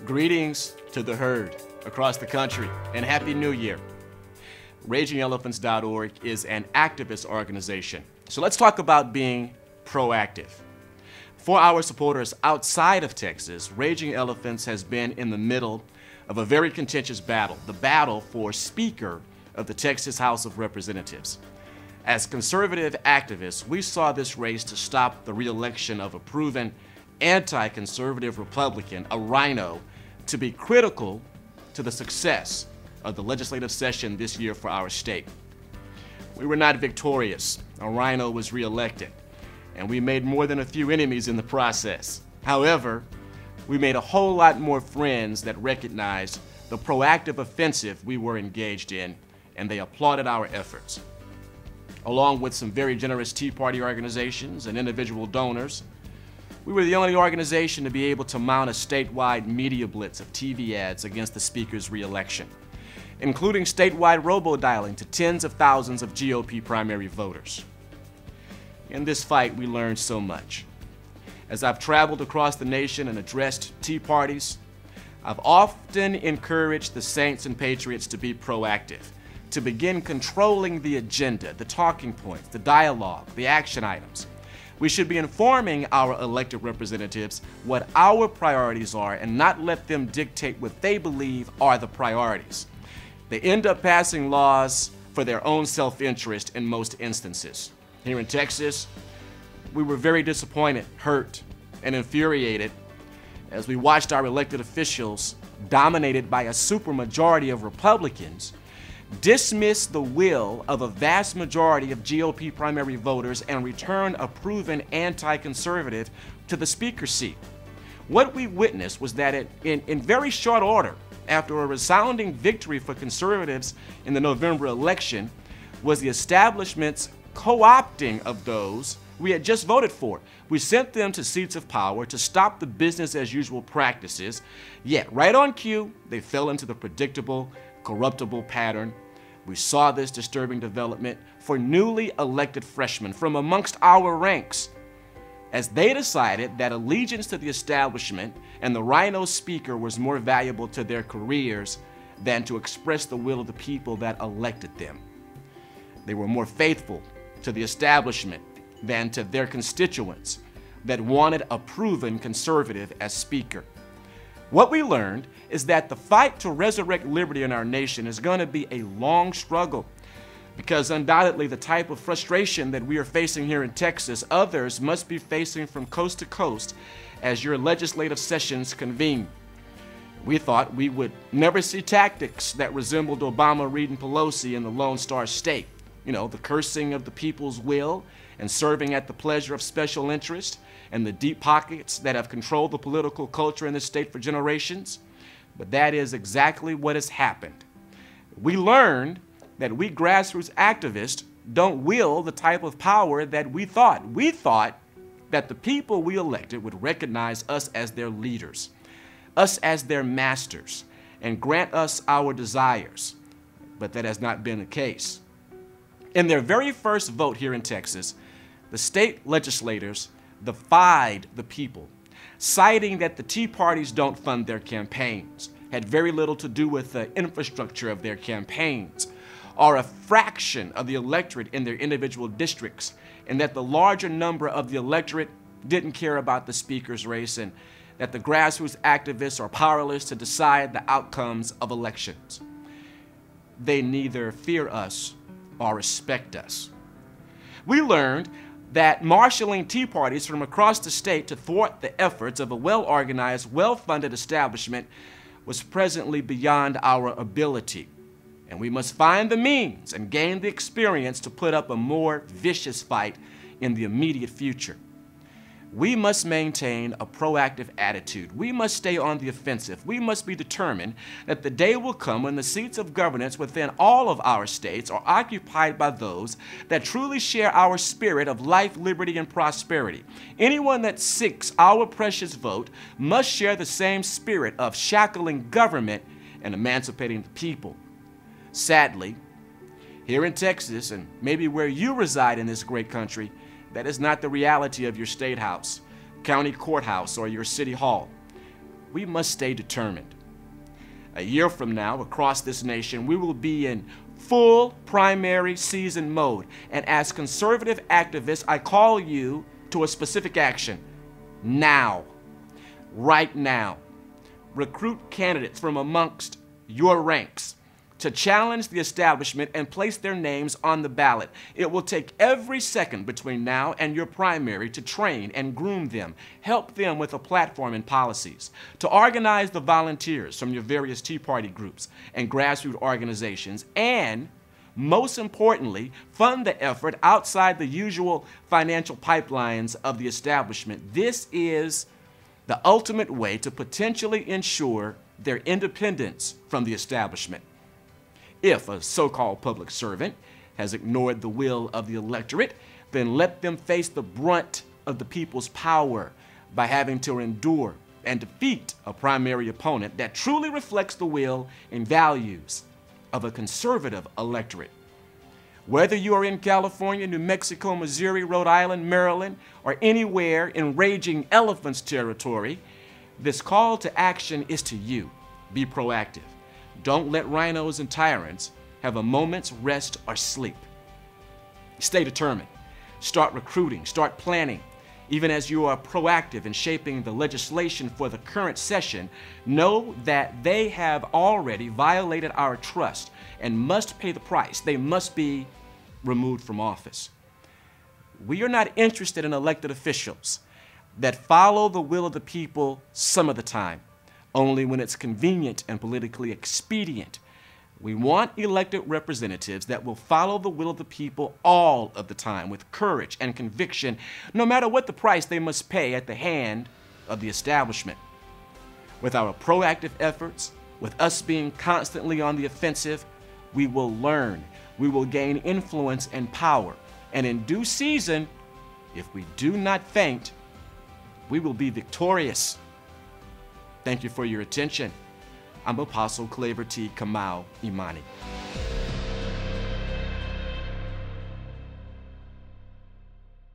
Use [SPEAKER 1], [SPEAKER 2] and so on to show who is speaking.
[SPEAKER 1] Greetings to the herd across the country and Happy New Year. RagingElephants.org is an activist organization. So let's talk about being proactive. For our supporters outside of Texas, Raging Elephants has been in the middle of a very contentious battle, the battle for Speaker of the Texas House of Representatives. As conservative activists, we saw this race to stop the re-election of a proven anti-conservative Republican, a rhino, to be critical to the success of the legislative session this year for our state. We were not victorious. A rhino was re-elected, and we made more than a few enemies in the process. However, we made a whole lot more friends that recognized the proactive offensive we were engaged in, and they applauded our efforts. Along with some very generous Tea Party organizations and individual donors, we were the only organization to be able to mount a statewide media blitz of TV ads against the Speaker's re-election, including statewide robo-dialing to tens of thousands of GOP primary voters. In this fight, we learned so much. As I've traveled across the nation and addressed Tea Parties, I've often encouraged the Saints and Patriots to be proactive, to begin controlling the agenda, the talking points, the dialogue, the action items. We should be informing our elected representatives what our priorities are and not let them dictate what they believe are the priorities. They end up passing laws for their own self-interest in most instances. Here in Texas, we were very disappointed, hurt, and infuriated as we watched our elected officials, dominated by a supermajority of Republicans, dismiss the will of a vast majority of GOP primary voters and return a proven anti-conservative to the Speaker's seat. What we witnessed was that in very short order, after a resounding victory for conservatives in the November election, was the establishment's co-opting of those we had just voted for. We sent them to seats of power to stop the business-as-usual practices, yet right on cue, they fell into the predictable, corruptible pattern. We saw this disturbing development for newly elected freshmen from amongst our ranks, as they decided that allegiance to the establishment and the rhino speaker was more valuable to their careers than to express the will of the people that elected them. They were more faithful to the establishment than to their constituents that wanted a proven conservative as speaker. What we learned is that the fight to resurrect liberty in our nation is going to be a long struggle, because undoubtedly the type of frustration that we are facing here in Texas, others must be facing from coast to coast as your legislative sessions convene. We thought we would never see tactics that resembled Obama, Reid, and Pelosi in the Lone Star State. You know, the cursing of the people's will and serving at the pleasure of special interest, and the deep pockets that have controlled the political culture in this state for generations. But that is exactly what has happened. We learned that we grassroots activists don't wield the type of power that we thought. We thought that the people we elected would recognize us as their leaders, us as their masters, and grant us our desires. But that has not been the case. In their very first vote here in Texas, the state legislators defied the people, citing that the Tea Parties don't fund their campaigns, had very little to do with the infrastructure of their campaigns, or a fraction of the electorate in their individual districts, and that the larger number of the electorate didn't care about the Speaker's race, and that the grassroots activists are powerless to decide the outcomes of elections. They neither fear us or respect us. We learned that marshaling Tea Parties from across the state to thwart the efforts of a well-organized, well-funded establishment was presently beyond our ability, and we must find the means and gain the experience to put up a more vicious fight in the immediate future. We must maintain a proactive attitude. We must stay on the offensive. We must be determined that the day will come when the seats of governance within all of our states are occupied by those that truly share our spirit of life, liberty, and prosperity. Anyone that seeks our precious vote must share the same spirit of shackling government and emancipating the people. Sadly, here in Texas, and maybe where you reside in this great country, that is not the reality of your state house, county courthouse, or your city hall. we must stay determined. A year from now, across this nation, we will be in full primary season mode. And as conservative activists, I call you to a specific action. Now. Right now. Recruit candidates from amongst your ranks to challenge the establishment and place their names on the ballot. It will take every second between now and your primary to train and groom them, help them with a platform and policies, to organize the volunteers from your various Tea Party groups and grassroots organizations, and most importantly, fund the effort outside the usual financial pipelines of the establishment. This is the ultimate way to potentially ensure their independence from the establishment. If a so-called public servant has ignored the will of the electorate, then let them face the brunt of the people's power by having to endure and defeat a primary opponent that truly reflects the will and values of a conservative electorate. Whether you are in California, New Mexico, Missouri, Rhode Island, Maryland, or anywhere in Raging Elephants territory, this call to action is to you. Be proactive. Don't let rhinos and tyrants have a moment's rest or sleep. Stay determined. Start recruiting. Start planning. Even as you are proactive in shaping the legislation for the current session, know that they have already violated our trust and must pay the price. They must be removed from office. We are not interested in elected officials that follow the will of the people some of the time, only when it's convenient and politically expedient. We want elected representatives that will follow the will of the people all of the time with courage and conviction, no matter what the price they must pay at the hand of the establishment. With our proactive efforts, with us being constantly on the offensive, we will learn, we will gain influence and power, and in due season, if we do not faint, we will be victorious. Thank you for your attention. I'm Apostle Claver T. Kamau Imani.